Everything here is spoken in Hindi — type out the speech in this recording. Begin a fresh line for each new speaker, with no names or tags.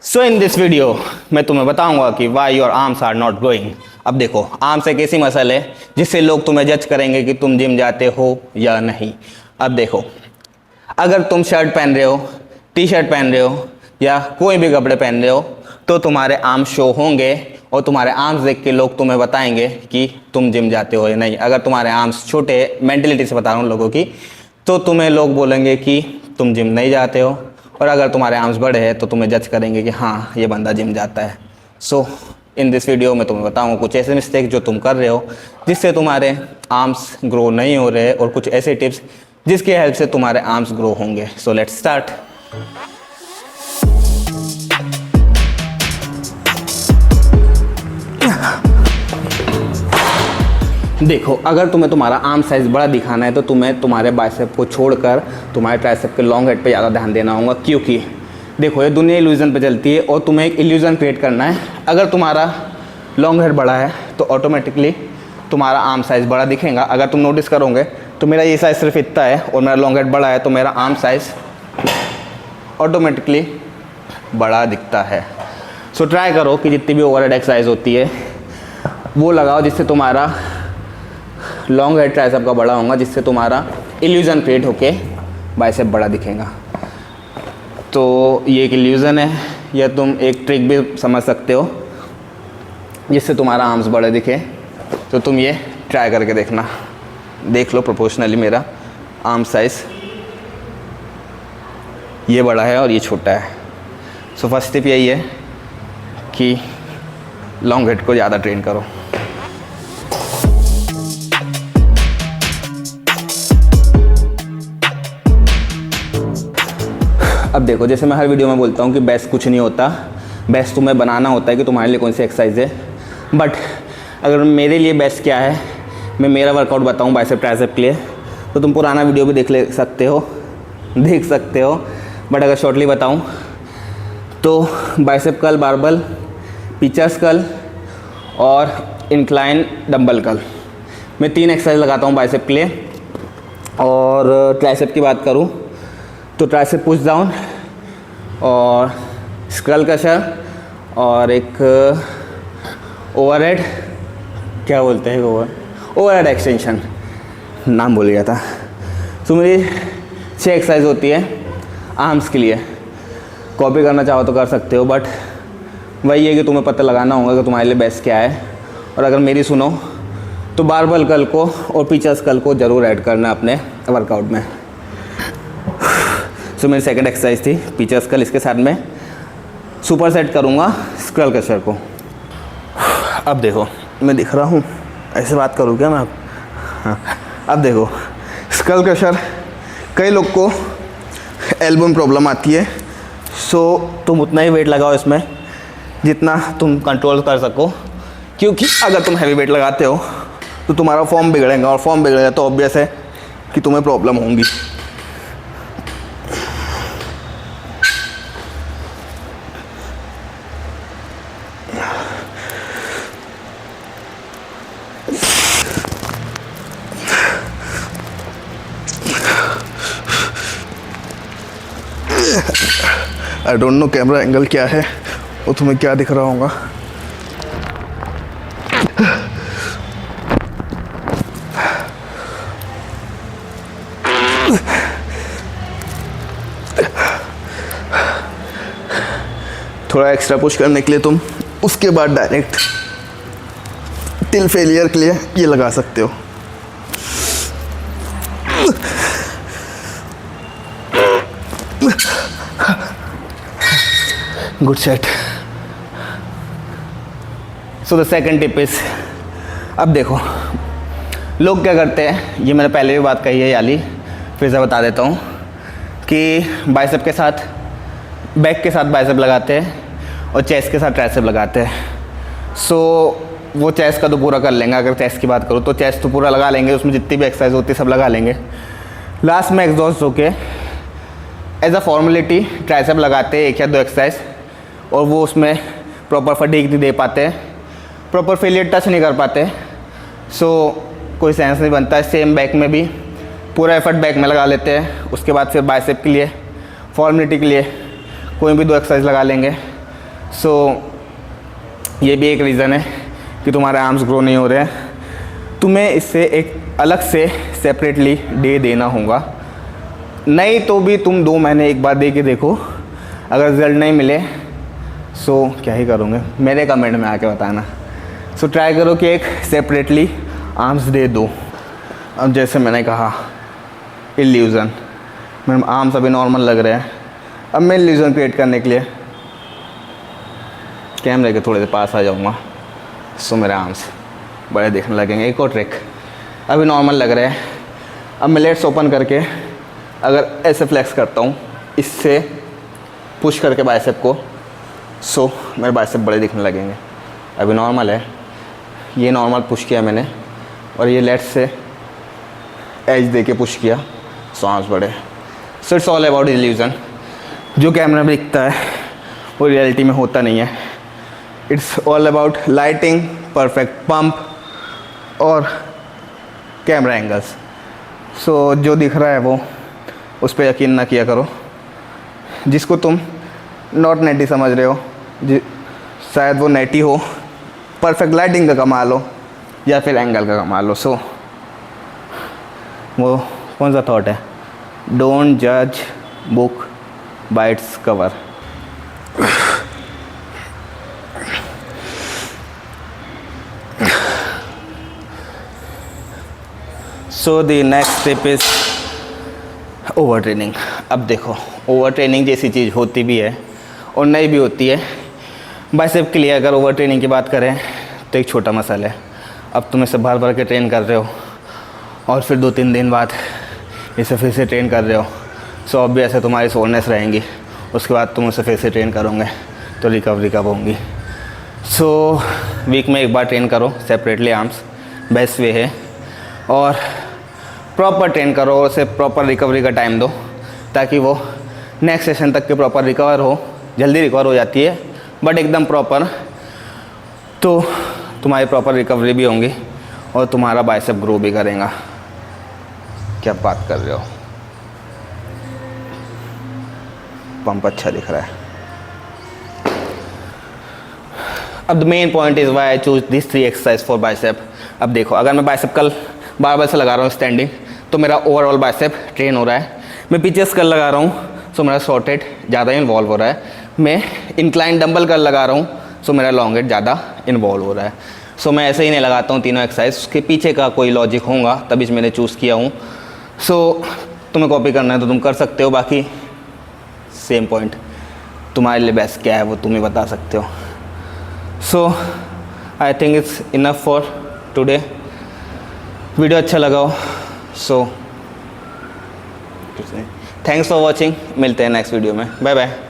सो इन दिस वीडियो मैं तुम्हें बताऊंगा कि why your arms are not growing. अब देखो, आर्म्स एक ऐसी मसल है जिससे लोग तुम्हें जज करेंगे कि तुम जिम जाते हो या नहीं। अब देखो, अगर तुम शर्ट पहन रहे हो, टी शर्ट पहन रहे हो या कोई भी कपड़े पहन रहे हो तो तुम्हारे आर्म्स शो होंगे और तुम्हारे आर्म्स देख के लोग तुम्हें बताएंगे कि तुम जिम जाते हो या नहीं। अगर तुम्हारे आर्म्स छोटे, मेंटलिटी से बता रहा हूँ लोगों की, तो तुम्हें लोग बोलेंगे कि तुम जिम नहीं जाते हो, और अगर तुम्हारे आर्म्स बड़े हैं तो तुम्हें जज करेंगे कि हाँ, ये बंदा जिम जाता है। सो इन दिस वीडियो में तुम्हें बताऊंगा कुछ ऐसे मिस्टेक जो तुम कर रहे हो जिससे तुम्हारे आर्म्स ग्रो नहीं हो रहे, और कुछ ऐसे टिप्स जिसकी हेल्प से तुम्हारे आर्म्स ग्रो होंगे। So let's start. देखो, अगर तुम्हें तुम्हारा आर्म साइज बड़ा दिखाना है तो तुम्हें तुम्हारे बाइसेप को छोड़कर तुम्हारे ट्राइसेप के लॉन्ग हेड पे ज़्यादा ध्यान देना होगा, क्योंकि देखो ये दुनिया इल्यूजन पे चलती है और तुम्हें एक इल्यूजन क्रिएट करना है। अगर तुम्हारा लॉन्ग हेड बड़ा है तो ऑटोमेटिकली तुम्हारा आर्म साइज़ बड़ा दिखेगा। अगर तुम नोटिस करोगे तो मेरा ये साइज़ सिर्फ इतना है और मेरा लॉन्ग हेड बड़ा है तो मेरा आर्म साइज़ ऑटोमेटिकली बड़ा दिखता है। सो ट्राई करो कि जितनी भी ओवरहेड एक्सरसाइज होती है वो लगाओ जिससे तुम्हारा लॉन्ग हेड ट्राइसेप का बड़ा होगा, जिससे तुम्हारा इल्यूजन क्रिएट होके बाइसेप बड़ा दिखेगा। तो ये एक इल्यूजन है, या तुम एक ट्रिक भी समझ सकते हो जिससे तुम्हारा आर्म्स बड़े दिखे। तो तुम ये ट्राई करके देखना। देख लो, प्रोपोर्शनली मेरा आर्म साइज़ ये बड़ा है और ये छोटा है। सो फर्स्ट टिप यही है कि लॉन्ग हेड को ज़्यादा ट्रेन करो। अब देखो, जैसे मैं हर वीडियो में बोलता हूँ कि बेस्ट कुछ नहीं होता, बेस्ट तुम्हें बनाना होता है कि तुम्हारे लिए कौन सी एक्सरसाइज है। बट अगर मेरे लिए बेस्ट क्या है, मैं मेरा वर्कआउट बताऊँ बाइसेप ट्राइसेप के लिए, तो तुम पुराना वीडियो भी देख सकते हो। बट अगर शॉर्टली बताऊँ तो bicep curl barbell, pictures curl और इंक्लाइन डंबल कर्ल, मैं 3 एक्सरसाइज लगाता हूँ बाइसेप के लिए। और ट्राइसेप की बात करूँ तो ट्राइसेप पुश डाउन और स्कल क्रशर और एक ओवरहेड, क्या बोलते हैं ओवरहेड एक्सटेंशन, नाम भूल गया था। तो मेरी 6 एक्सरसाइज होती है आर्म्स के लिए। कॉपी करना चाहो तो कर सकते हो, बट वही है कि तुम्हें पता लगाना होगा कि तुम्हारे लिए बेस्ट क्या है। और अगर मेरी सुनो तो बारबल कर्ल को और पिचर्स कर्ल को ज़रूर ऐड करना अपने वर्कआउट में। सो मेरी सेकंड एक्सरसाइज थी पिचर्स कर्ल, इसके साथ में सुपर सेट करूँगा स्कल क्रशर को। अब देखो, मैं दिख रहा हूँ, ऐसे बात करूँ क्या मैं? हाँ, अब देखो, स्कल क्रशर कई लोग को एल्बो में प्रॉब्लम आती है। सो तुम उतना ही वेट लगाओ इसमें जितना तुम कंट्रोल कर सको, क्योंकि अगर तुम हैवी वेट लगाते हो तो तुम्हारा फॉर्म बिगड़ेगा, और फॉर्म बिगड़ेगा तो ऑब्वियस है कि तुम्हें प्रॉब्लम होंगी। I don't know camera angle क्या है और तुम्हें क्या दिख रहा होगा। थोड़ा एक्स्ट्रा पुश करने के लिए तुम उसके बाद डायरेक्ट टिल फेलियर के लिए ये लगा सकते हो। Good set. So the second tip is, अब देखो लोग क्या करते हैं, ये मैंने पहले भी बात कही है याली, फिर से बता देता हूँ कि बाइसेप के साथ बैक के साथ बाइसेप लगाते हैं और चेस्ट के साथ ट्राइसेप लगाते हैं। सो वो चेस्ट का तो पूरा कर लेंगे। अगर चेस्ट की बात करूँ तो चेस्ट तो पूरा लगा लेंगे, उसमें जितनी भी एक्सरसाइज होती है सब लगा लेंगे। लास्ट में एग्जॉस्ट होके एज अ फॉर्मेलिटी ट्राइसेप लगाते हैं 1 या 2 एक्सरसाइज, और वो उसमें प्रॉपर फटीग नहीं दे पाते, प्रॉपर फेलियर टच नहीं कर पाते। सो कोई सेंस नहीं बनता है। सेम बैक में भी पूरा एफर्ट बैक में लगा लेते हैं, उसके बाद फिर बाइसेप के लिए फॉर्मेलिटी के लिए कोई भी 2 एक्सरसाइज लगा लेंगे। सो ये भी एक रीज़न है कि तुम्हारे आर्म्स ग्रो नहीं हो रहे हैं। तुम्हें इससे एक अलग से सेपरेटली डे देना होगा, नहीं तो भी तुम 2 महीने एक बार दे के देखो, अगर रिजल्ट नहीं मिले सो क्या ही करोगे मेरे कमेंट में आके बताना। सो ट्राई करो कि एक सेपरेटली आर्म्स डे दो। अब जैसे मैंने कहा इल्यूज़न, मेरे आर्म्स अभी नॉर्मल लग रहे हैं। अब मैं इल्यूज़न क्रिएट करने के लिए कैमरे के थोड़े से पास आ जाऊँगा, सो मेरे आर्म्स बड़े दिखने लगेंगे। एक और ट्रिक, अभी नॉर्मल लग रहे हैं, अब मैं लेट्स ओपन करके अगर ऐसे फ्लेक्स करता हूँ, इससे पुश करके बाइसेप को, सो मेरे बाइसेप बड़े दिखने लगेंगे। अभी नॉर्मल है, ये नॉर्मल पुश किया मैंने और ये लेट्स से एज दे के पुश किया, सो आर्म्स बड़े। So it's all about illusion. जो कैमरा में दिखता है वो रियलिटी में होता नहीं है। It's all about lighting, perfect pump और कैमरा एंगल्स। सो जो दिख रहा है वो उस पर यकीन ना किया करो। जिसको तुम नॉट नेटी समझ रहे हो, शायद वो नेटी हो, परफेक्ट लाइटिंग का कमाल हो या फिर एंगल का कमाल हो। सो वो कौन सा थॉट है, डोंट जज book by its cover. So the next step is over training. अब देखो, ओवर ट्रेनिंग जैसी चीज़ होती भी है और नहीं भी होती है। बाइसेप के लिए अगर ओवर ट्रेनिंग की बात करें तो एक छोटा मसला है, अब तुम इसे भर भर के ट्रेन कर रहे हो और फिर 2-3 दिन बाद इसे फिर से ट्रेन कर रहे हो, सो ऑब्वियस है तुम्हारी सोरनेस रहेंगी। उसके बाद तुम उसे फिर से ट्रेन करोगे तो रिकवरी कब होंगी। सो वीक में एक बार ट्रेन करो सेपरेटली आर्म्स, बेस्ट वे है। और प्रॉपर ट्रेन करो और उसे प्रॉपर रिकवरी का टाइम दो, ताकि वो नेक्स्ट सेशन तक के प्रॉपर रिकवर हो। जल्दी रिकवर हो जाती है बट एकदम प्रॉपर, तो तुम्हारी प्रॉपर रिकवरी भी होंगी और तुम्हारा बाइसेप ग्रो भी करेगा। क्या बात कर रहे हो, पंप अच्छा दिख रहा है। अब the main point is why I choose this 3 exercise for bicep. अब देखो, अगर मैं बाइसेप कल बार से लगा रहा हूँ स्टैंडिंग, तो मेरा ओवरऑल बाइसेप ट्रेन हो रहा है। मैं पीछे स्कल लगा रहा हूँ, सो मेरा शॉर्ट हेड ज़्यादा इन्वॉल्व हो रहा है। मैं इंक्लाइन डंबल कर लगा रहा हूँ, सो मेरा लॉन्ग हेड ज़्यादा इन्वॉल्व हो रहा है। सो मैं ऐसे ही नहीं लगाता हूँ तीनों एक्सरसाइज, उसके पीछे का कोई लॉजिक होगा तभी मैंने चूज़ किया हूँ। सो तुम्हें कॉपी करना है तो तुम कर सकते हो, बाकी सेम पॉइंट, तुम्हारे लिए बेस्ट क्या है वो तुम ही बता सकते हो। So I think it's enough for today. Video अच्छा लगा हो सो थैंक्स फॉर वॉचिंग। मिलते हैं नेक्स्ट वीडियो में, बाय बाय।